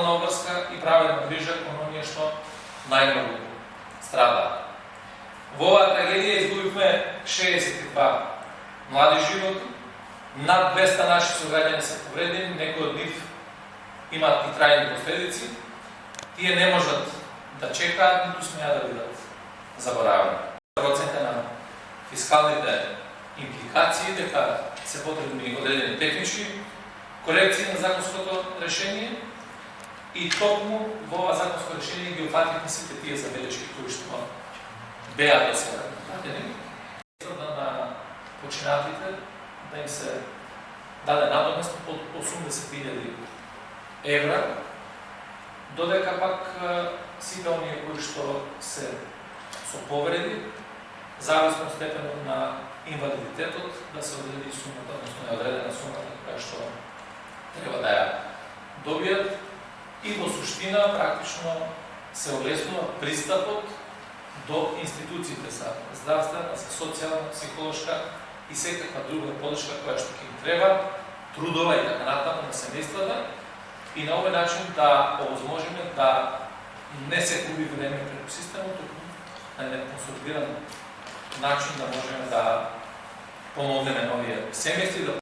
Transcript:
социјална обврска и праведна грижа кон оние што најмногу страдаат. Во оваа трагедија изгубивме 62 млади животи, над 200 наши сограѓани се повредени, некои од нив имаат и трајни последици. Тие не можат да чекаат, ниту смеат да бидат заборавени. Оценка на фискалните импликации дека се потребни одредени технички корекции на законското решение и токму во ова законско решение ги опфативме сите тие забелешки кои што беа до сега направени. На починатите да им се даде надомест од 80.000 евра, додека пак сите оние кои што се со повреди, зависно од степенот на инвалидитетот, да се одреди сумата, односно е одредена сумата која што треба да ја добијат и во суштина практично се олеснува пристапот до институциите за здравствена, за социјална, психолошка и секаква друга подршка која што ќе им треба, трудова и така натаму на семејствата, и на овој начин да овозможиме да не се губи време преку системот, на еден консолидиран начин да можеме да помогнеме на овие семејства.